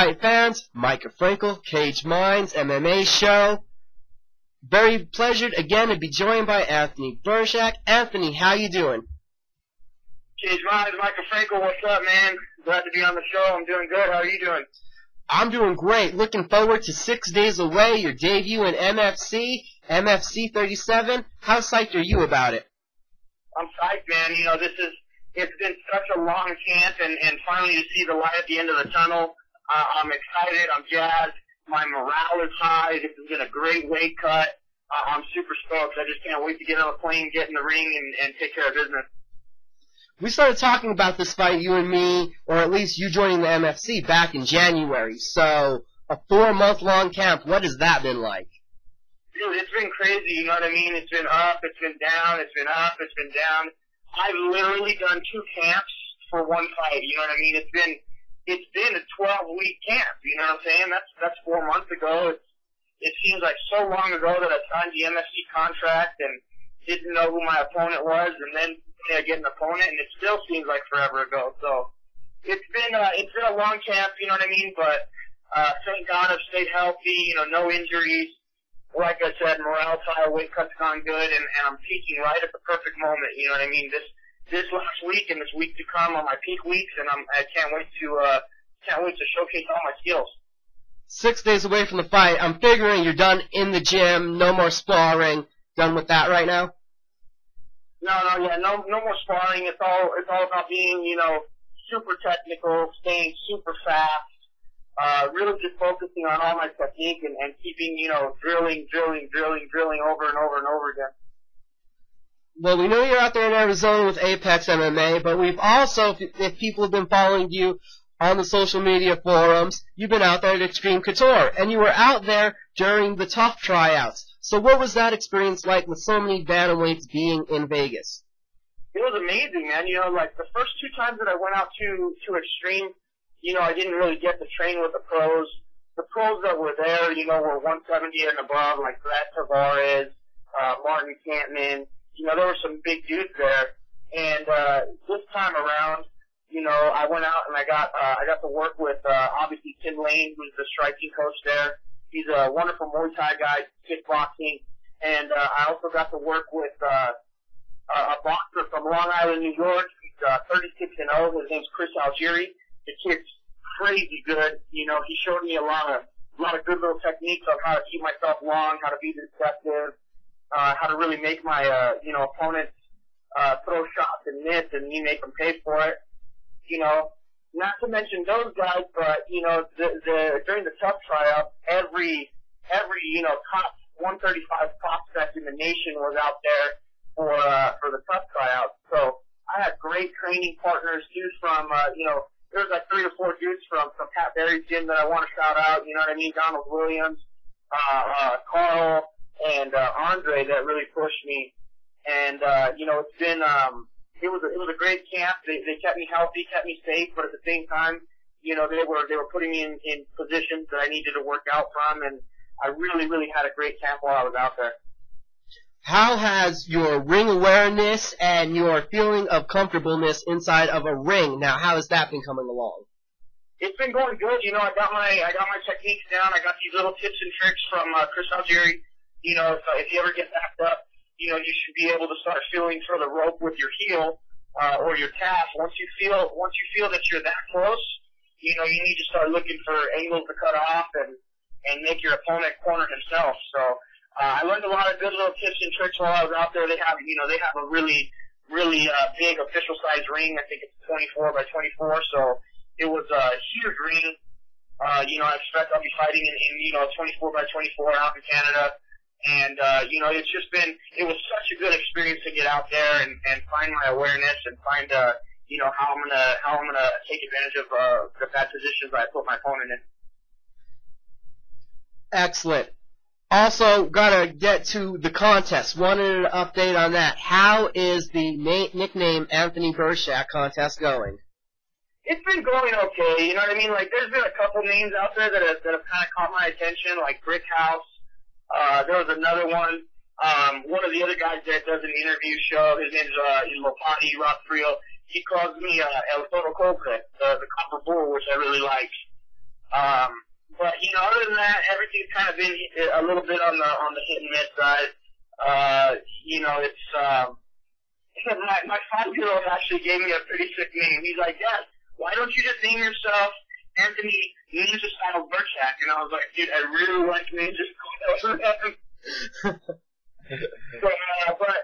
fight fans, Micah Frankel, Cage Minds, MMA show. Very pleasured again to be joined by Anthony Birchak. Anthony, how you doing? Cage Minds, Micah Frankel, what's up, man? Glad to be on the show. I'm doing good. How are you doing? I'm doing great. Looking forward to 6 days away, your debut in MFC, MFC 37. How psyched are you about it? I'm psyched, man. You know, it's been such a long camp, and finally to see the light at the end of the tunnel. I'm excited. I'm jazzed. My morale is high. This has been a great weight cut. I'm super stoked. I just can't wait to get on a plane, get in the ring, and take care of business. We started talking about this fight, you and me, or at least you joining the MFC back in January. So, a 4-month-long camp, what has that been like? Dude, it's been crazy, you know what I mean? It's been up, it's been down, it's been up, it's been down. I've literally done 2 camps for one fight, you know what I mean? It's been a 12-week camp, you know what I'm saying? That's 4 months ago. It seems like so long ago that I signed the MFC contract and didn't know who my opponent was, and then I get an opponent, and it still seems like forever ago. So it's been a long camp, you know what I mean? But thank God I've stayed healthy, you know, no injuries. Like I said, morale's high, weight cut's gone good, and I'm peaking right at the perfect moment, you know what I mean? This last week and this week to come are my peak weeks, and I can't wait to showcase all my skills. 6 days away from the fight, I'm figuring you're done in the gym, no more sparring, done with that right now? No more sparring. It's all about being, you know, super technical, staying super fast, really just focusing on all my technique and keeping, you know, drilling over and over and over again. Well, we know you're out there in Arizona with Apex MMA, but we've also, if people have been following you on the social media forums, you've been out there at Extreme Couture, and you were out there during the Tough tryouts. So what was that experience like with so many bantamweights being in Vegas? It was amazing, man. You know, like the first 2 times that I went out to Extreme, you know, I didn't really get to train with the pros. The pros that were there, you know, were 170 and above, like Brad Tavares, Martin Campman. You know, there were some big dudes there. And this time around, you know, I went out and I got to work with obviously Tim Lane, who's the striking coach there. He's a wonderful Muay Thai guy, kickboxing, and I also got to work with a boxer from Long Island, New York. He's 36-0. His name's Chris Algieri. The kid's crazy good. You know, he showed me a lot of good little techniques on how to keep myself long, how to be deceptive, how to really make my you know, opponents throw shots and miss, and me make them pay for it. You know, not to mention those guys, but you know, during the Tough tryout, every you know, top 135 prospect in the nation was out there for the Tough tryout. So I had great training partners, dudes from you know, there was like 3 or 4 dudes from Pat Barry's gym that I want to shout out. You know what I mean? Donald Williams, Carl, and Andre that really pushed me. And you know, it's been it was a great camp. They kept me healthy, kept me safe, but at the same time, you know, they were putting me in positions that I needed to work out from, and I really had a great camp while I was out there. How has your ring awareness and your feeling of comfortableness inside of a ring, now how has that been coming along? It's been going good. You know, I got my techniques down. I got these little tips and tricks from Chris Algieri. You know, so if you ever get backed up, you know, you should be able to start feeling for the rope with your heel or your calf. Once you feel that you're that close, you know, you need to start looking for angles to cut off and make your opponent corner himself. So I learned a lot of good little tips and tricks while I was out there. They have a really big official size ring. I think it's 24 by 24. So it was a huge ring. You know, I expect I'll be fighting in you know, 24 by 24 out in Canada. And, you know, it was such a good experience to get out there and find my awareness and find, you know, how I'm gonna take advantage of, the bad positions I put my opponent in. Excellent. Also, gotta get to the contest. Wanted an update on that. How is the nickname Anthony Birchak contest going? It's been going okay, you know what I mean? Like, there's been a couple names out there that have kind of caught my attention, like Brick House. There was another one. One of the other guys that does an interview show, his name's Lopati Rockfrio. He calls me El Toro Cobre, the Copper Bull, which I really like. But you know, other than that, everything's kind of been a little bit on the hit and miss side. You know, it's my 5-year-old actually gave me a pretty sick name. He's like, Dad, why don't you just name yourself Anthony Ninja Style Birchak? And I was like, dude, I really like Ninja Style. But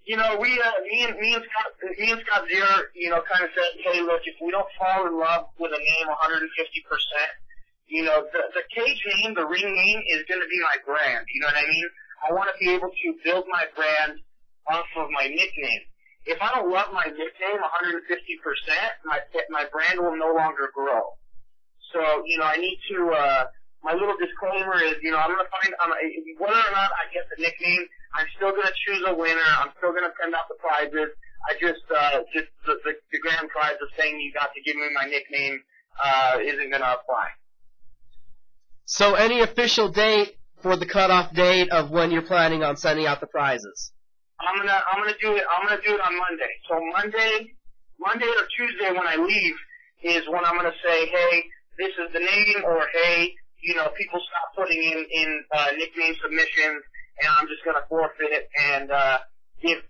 you know, me and Scott Zier, you know, kind of said, hey, look, if we don't fall in love with a name 150%, you know, the cage name, the ring name is going to be my brand. You know what I mean? I want to be able to build my brand off of my nickname. If I don't love my nickname 150%, my brand will no longer grow. So, you know, I need to, my little disclaimer is, you know, I'm going to find, whether or not I get the nickname, I'm still going to choose a winner. I'm still going to send out the prizes. I just the grand prize of saying you got to give me my nickname, isn't going to apply. So any official date for the cutoff date of when you're planning on sending out the prizes? I'm gonna do it on Monday. So Monday or Tuesday when I leave is when I'm gonna say, hey, this is the name, or hey, you know, people stop putting in nickname submissions, and I'm just gonna forfeit it and give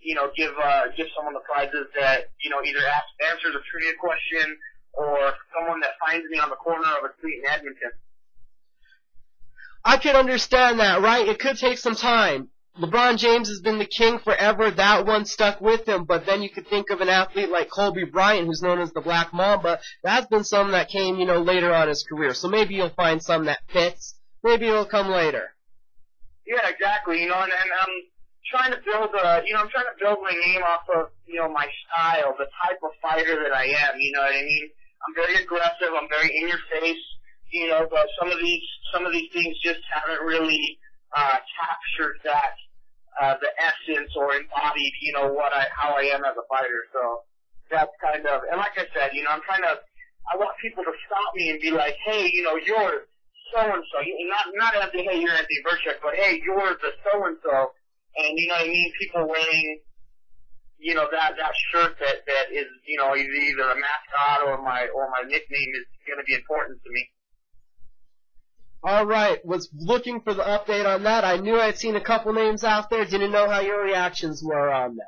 someone the prizes that, you know, either answers a trivia question or someone that finds me on the corner of a street in Edmonton. I can understand that, right? It could take some time. LeBron James has been the king forever. That one stuck with him. But then you could think of an athlete like Kobe Bryant, who's known as the Black Mamba. That's been some that came, you know, later on in his career. So maybe you'll find some that fits. Maybe it'll come later. Yeah, exactly. You know, and I'm trying to build my name off of, you know, my style, the type of fighter that I am. You know what I mean? I'm very aggressive. I'm very in your face. You know, but some of these things just haven't really captured that the essence or embodied, you know, how I am as a fighter. So that's kind of, and like I said, you know, I want people to stop me and be like, hey, you know, you're so and so, not Anthony, hey, you're Anthony Birchak, but hey, you're the so and so, and you know what I mean, people wearing, you know, that shirt that is, you know, either a mascot or my nickname is going to be important to me. All right, was looking for the update on that. I knew I'd seen a couple names out there. Didn't know how your reactions were on them.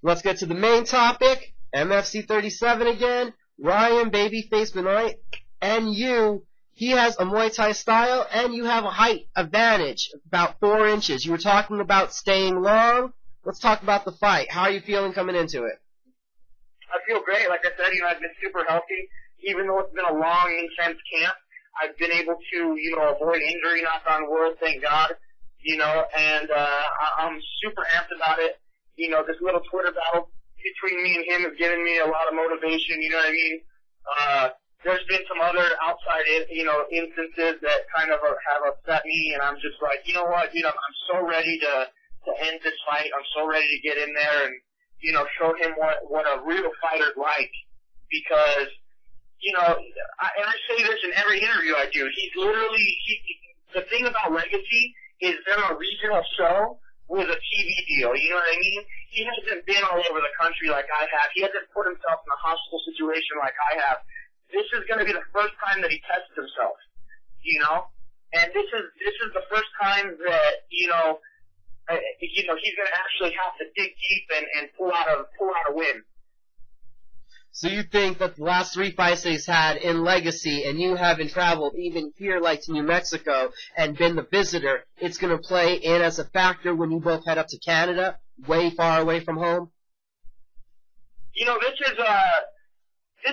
Let's get to the main topic. MFC 37 again. Ryan Babyface Benoit and you. He has a Muay Thai style, and you have a height advantage, about 4 inches. You were talking about staying long. Let's talk about the fight. How are you feeling coming into it? I feel great. Like I said, you know, I've been super healthy. Even though it's been a long, intense camp, I've been able to, you know, avoid injury, knock on wood, thank God, you know, and I'm super amped about it. You know, this little Twitter battle between me and him has given me a lot of motivation, you know what I mean? There's been some other outside, you know, instances that kind of have upset me, and I'm just like, you know what, you know, I'm so ready to end this fight. I'm so ready to get in there and, you know, show him what a real fighter's like, because, you know, and I say this in every interview I do. He's literally, the thing about Legacy is they're a regional show with a TV deal. You know what I mean? He hasn't been all over the country like I have. He hasn't put himself in a hostile situation like I have. This is going to be the first time that he tested himself, you know? And this is the first time that, you know, he's going to actually have to dig deep and pull out a win. So you think that the last 3 fights that he's had in Legacy, and you haven't traveled even here like to New Mexico and been the visitor, it's going to play in as a factor when you both head up to Canada, way far away from home? You know, this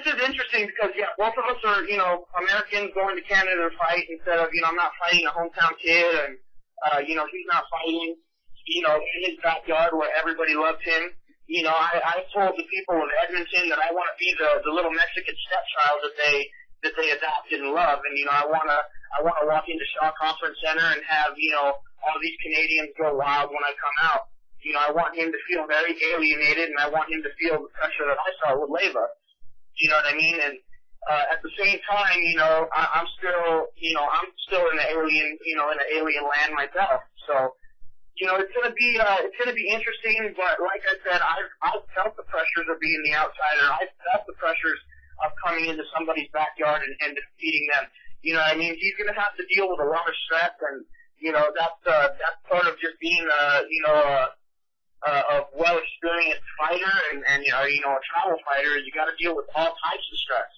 is interesting because, yeah, both of us are, you know, Americans going to Canada to fight instead of, you know, I'm not fighting a hometown kid, and, you know, he's not fighting, you know, in his backyard where everybody loves him. You know, I told the people of Edmonton that I want to be the little Mexican stepchild that they adopted and love, and you know, I want to walk into Shaw Conference Center and have, you know, all these Canadians go wild when I come out. You know, I want him to feel very alienated, and I want him to feel the pressure that I saw with Leyva. You know what I mean? And at the same time, you know, I'm still in an alien land myself. So, you know, it's gonna be interesting, but like I said, I've felt the pressures of being the outsider. I've felt the pressures of coming into somebody's backyard and defeating them. You know what I mean? He's going to have to deal with a lot of stress, and, you know, that's part of just being, a well-experienced fighter and you know, a travel fighter. You got to deal with all types of stress.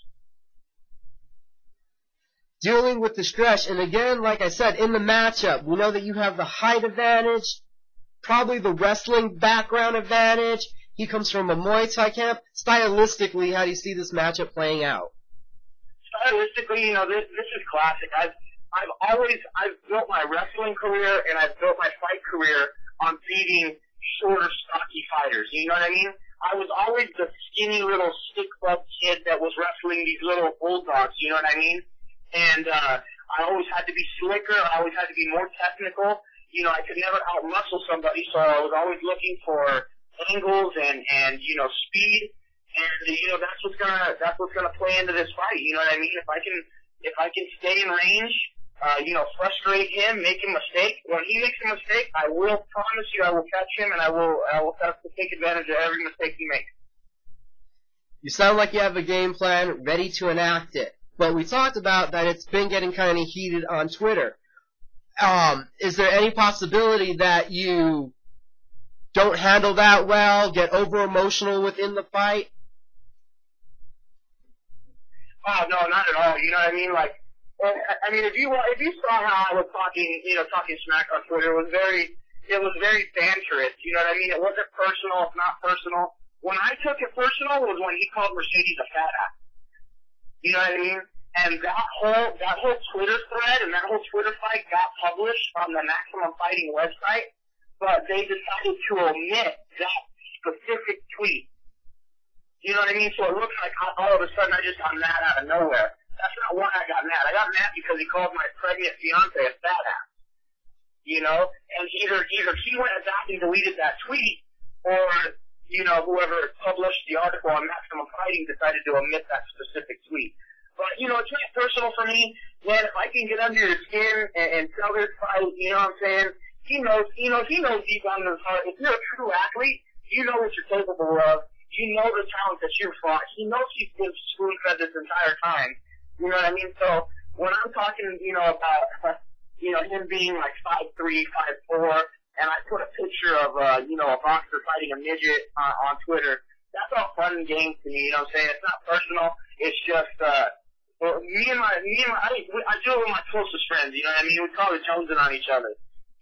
Dealing with the stress, and again, like I said, in the matchup, we know that you have the height advantage, probably the wrestling background advantage. He comes from a Muay Thai camp. Stylistically, how do you see this matchup playing out? Stylistically, you know, this is classic. I've built my wrestling career and I've built my fight career on beating shorter, stocky fighters. You know what I mean? I was always the skinny little stick-butt kid that was wrestling these little bulldogs. You know what I mean? And I always had to be slicker. I always had to be more technical. You know, I could never out-muscle somebody, so I was always looking for angles and you know, speed. And you know, that's what's gonna play into this fight. You know what I mean? If I can stay in range, you know, frustrate him, make him mistake. When he makes a mistake, I will promise you, I will catch him, and I will have to take advantage of every mistake he makes. You sound like you have a game plan, ready to enact it. But we talked about that it's been getting kind of heated on Twitter. Is there any possibility that you don't handle that well, get over-emotional within the fight? Oh, no, not at all. You know what I mean? Like, I mean, if you saw how I was talking smack on Twitter, it was very banterous. You know what I mean? It wasn't personal. It's not personal. When I took it personal was when he called Mercedes a fat ass. You know what I mean? And that whole Twitter thread and that whole Twitter fight got published on the Maximum Fighting website, but they decided to omit that specific tweet. You know what I mean? So it looks like all of a sudden I just got mad out of nowhere. That's not why I got mad. I got mad because he called my pregnant fiance a fat ass. You know? And either he went back and deleted that tweet, or, you know, whoever published the article on Maximum Fighting decided to omit that specific tweet. But, you know, it's not personal for me. Man, if I can get under your skin and sell this fight, you know what I'm saying? He knows deep down in his heart, if you're a true athlete, you know what you're capable of. You know the talent that you've fought. He knows he's been spoon-fed this entire time. You know what I mean? So when I'm talking, you know, about, you know, him being like 5'3", 5'4", and I put a picture of, you know, a boxer fighting a midget on Twitter, that's all fun and games to me. You know what I'm saying? It's not personal. It's just, well, I do it with my closest friends. You know what I mean? We call it jonesing on each other.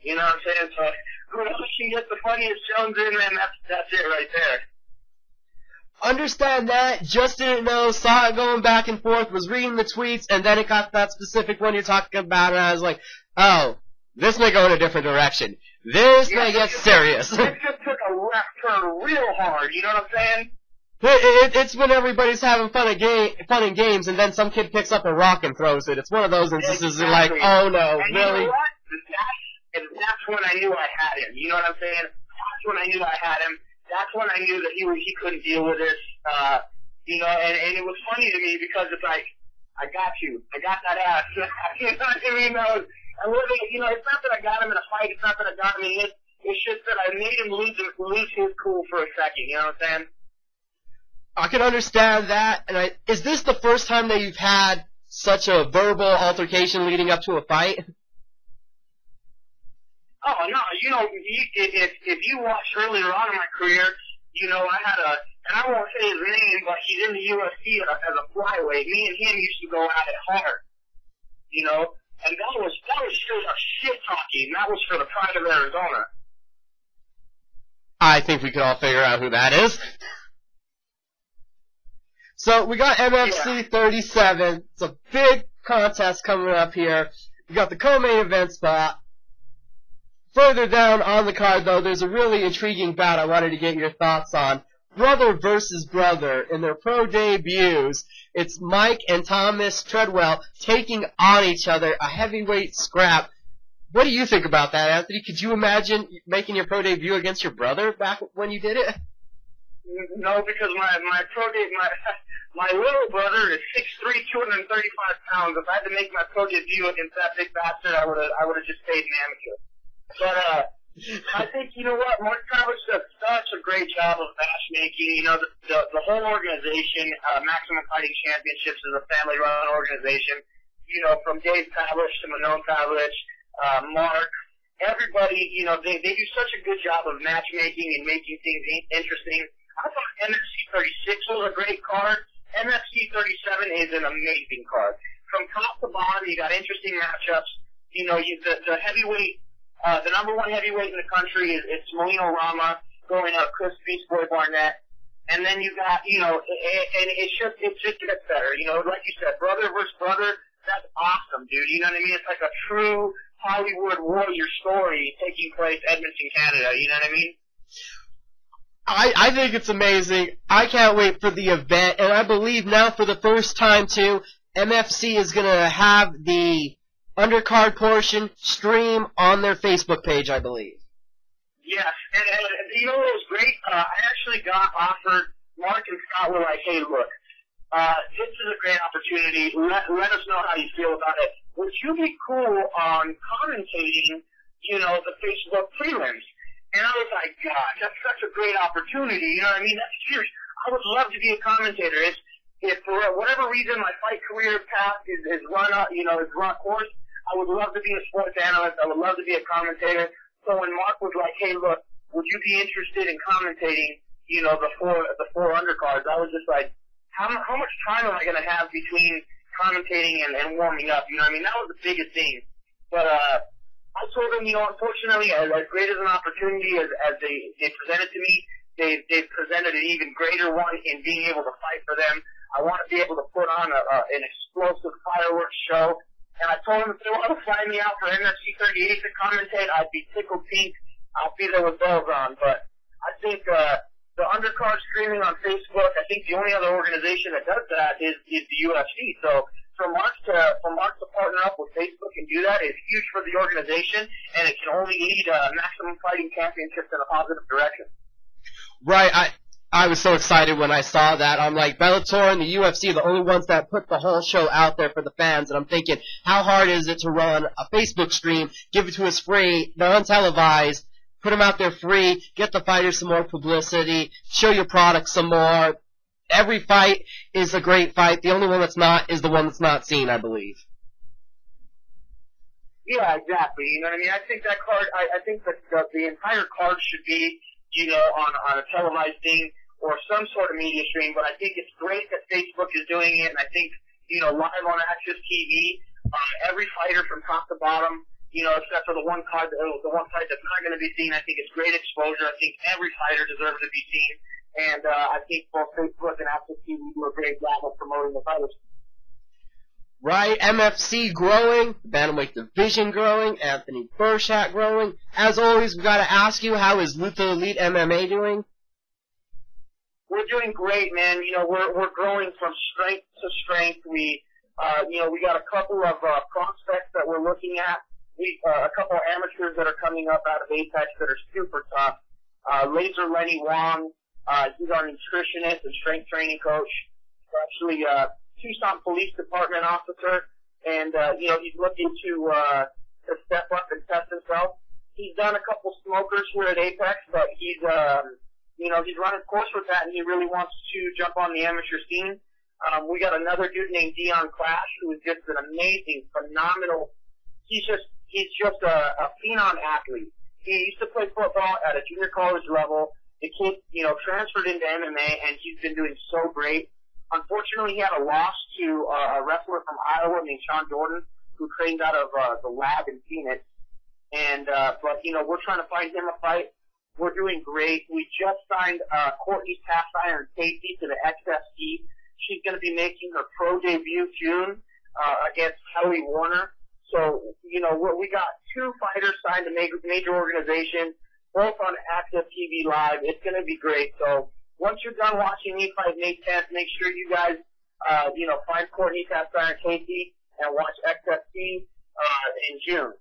You know what I'm saying? So whoever can get the funniest jones in, man, that's it right there. Understand that, just didn't know, saw it going back and forth, was reading the tweets, and then it got that specific one you're talking about, and I was like, oh, this may go in a different direction. This may get serious. It just took a left turn real hard, you know what I'm saying? It's when everybody's having fun and games, and then some kid picks up a rock and throws it. It's one of those instances exactly. Like, oh no, and really? You know what? That's when I knew I had him. You know what I'm saying? That's when I knew I had him. That's when I knew that he couldn't deal with this, you know, and it was funny to me because it's like, I got you. I got that ass. You know what I mean? I really, you know, it's not that I got him in a fight. It's not that I got him in it. It's just that I made him lose his cool for a second. You know what I'm saying? I can understand that. And is this the first time that you've had such a verbal altercation leading up to a fight? Oh, no, you know, if you watched earlier on in my career, you know, I had and I won't say his name, but he's in the UFC as a flyweight. Me and him used to go at it hard, you know, and that was straight up shit-talking. That was for the pride of Arizona. I think we could all figure out who that is. So, we got MFC 37. It's a big contest coming up here. We got the co-main event spot. Further down on the card, though, there's a really intriguing bout I wanted to get your thoughts on. Brother versus brother in their pro debuts. It's Mike and Thomas Treadwell taking on each other, a heavyweight scrap. What do you think about that, Anthony? Could you imagine making your pro debut against your brother back when you did it? No, because my little brother is 6'3", 235 pounds. If I had to make my pro debut against that big bastard, I would have just stayed an amateur. But I think, you know what, Mark Travis does such a great job of matchmaking. You know, the whole organization, Maximum Fighting Championships, is a family-run organization. you know, from Dave Pavlich to Manon Pavlich, Mark, everybody, you know, they do such a good job of matchmaking and making things interesting. I thought MFC 36 was a great card. MFC 37 is an amazing card. From top to bottom, you got interesting matchups. You know, the heavyweight, the number one heavyweight in the country is Molino Rama going up Chris Beast Boy Barnett. And then you got, you know, and it just gets better. You know, like you said, brother versus brother, that's awesome, dude. You know what I mean? It's like a true Hollywood warrior story taking place in Edmonton, Canada. You know what I mean? I think it's amazing. I can't wait for the event, and I believe now for the first time, too, MFC is going to have the undercard portion stream on their Facebook page, I believe. Yes, and you know what was great? I actually got offered, Mark and Scott were like, hey, look, this is a great opportunity. Let us know how you feel about it. Would you be cool on commentating, you know, the Facebook prelims? And I was like, God, that's such a great opportunity. You know what I mean? That's serious. I would love to be a commentator. If for whatever reason my fight career path is run up, you know, is run course, I would love to be a sports analyst. I would love to be a commentator. So when Mark was like, hey, look, would you be interested in commentating, you know, the four undercards? I was just like, how much time am I going to have between commentating and warming up? You know what I mean? That was the biggest thing. But, I told them, you know, unfortunately, as great as an opportunity as they presented to me, they've presented an even greater one in being able to fight for them. I want to be able to put on an explosive fireworks show. And I told them if they want to fly me out for MFC 38 to commentate, I'd be tickled pink. I'll be there with bells on. But I think the undercard streaming on Facebook, I think the only other organization that does that is the UFC. So for Mark to partner up with Facebook and do that is huge for the organization, and it can only lead Maximum Fighting Championships in a positive direction. Right. I was so excited when I saw that. I'm like, Bellator and the UFC are the only ones that put the whole show out there for the fans. And I'm thinking, how hard is it to run a Facebook stream, give it to us free, they're untelevised, put them out there free, get the fighters some more publicity, show your product some more. Every fight is a great fight. The only one that's not is the one that's not seen, I believe. Yeah, exactly. You know what I mean? I think that card, I think that the entire card should be, you know, on a televised thing or some sort of media stream, but I think it's great that Facebook is doing it, and I think, you know, live on Axs TV, every fighter from top to bottom, you know, except for the one card, the one fight that's not going to be seen, I think it's great exposure. I think every fighter deserves to be seen, and I think both Facebook and Axs TV do a great job of promoting the fighters. Right, MFC growing, the bantamweight division growing, Anthony Birchak growing. As always, we've got to ask you, how is Luther Elite MMA doing? We're doing great, man. You know, we're growing from strength to strength. We got a couple of prospects that we're looking at. A couple of amateurs that are coming up out of Apex that are super tough. Laser Lenny Wong, he's our nutritionist and strength training coach. Actually, Tucson Police Department officer, and he's looking to step up and test himself. He's done a couple smokers here at Apex, but he's running course with that, and he really wants to jump on the amateur scene. We got another dude named Dion Clash, who is just an amazing, phenomenal. He's just a phenom athlete. He used to play football at a junior college level. The kid, transferred into MMA, and he's been doing so great. Unfortunately, he had a loss to a wrestler from Iowa named Sean Jordan, who trained out of the lab in Phoenix. And but we're trying to find him a fight. We're doing great. We just signed Courtney Cast Iron Casey to the XFC. She's going to be making her pro debut June against Kelly Warner. So we got two fighters signed to major organizations, both on Axs TV Live. It's going to be great. So once you're done watching me fight Nate 10th, make sure you guys, find Courtney Cast Iron Casey and watch XFC in June.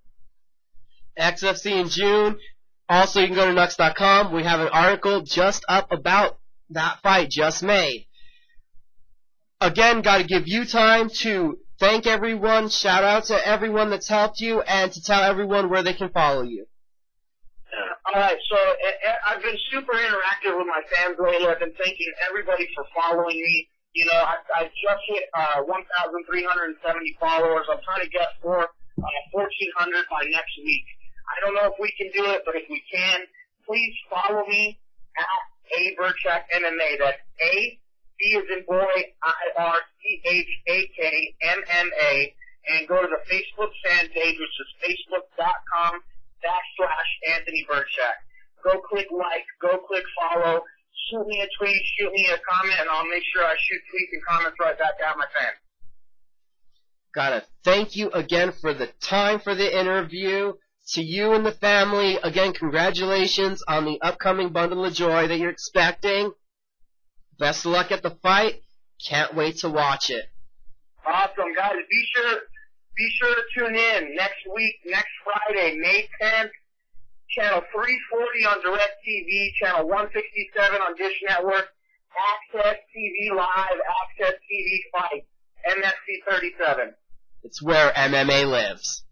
XFC in June. Also, you can go to Nux.com. We have an article just up about that fight just made. Again, got to give you time to thank everyone, shout out to everyone that's helped you, and to tell everyone where they can follow you. All right, so I've been super interactive with my fans lately. I've been thanking everybody for following me. You know, I just hit 1,370 followers. I'm trying to get 1,400 by next week. I don't know if we can do it, but if we can, please follow me at A Birchak MMA. That's A, B as in boy, IRCHAK MMA, and go to the Facebook fan page, which is facebook.com/Anthony Birchak. Go click like, go click follow, shoot me a tweet, shoot me a comment, and I'll make sure I shoot tweets and comments right back at my fans. Gotta thank you again for the time for the interview. To you and the family, again, congratulations on the upcoming bundle of joy that you're expecting. Best of luck at the fight. Can't wait to watch it. Awesome, guys. Be sure to tune in next week, next Friday, May 10th, channel 340 on DirecTV, channel 167 on Dish Network, Axs TV Live, Axs TV Fight, MFC 37. It's where MMA lives.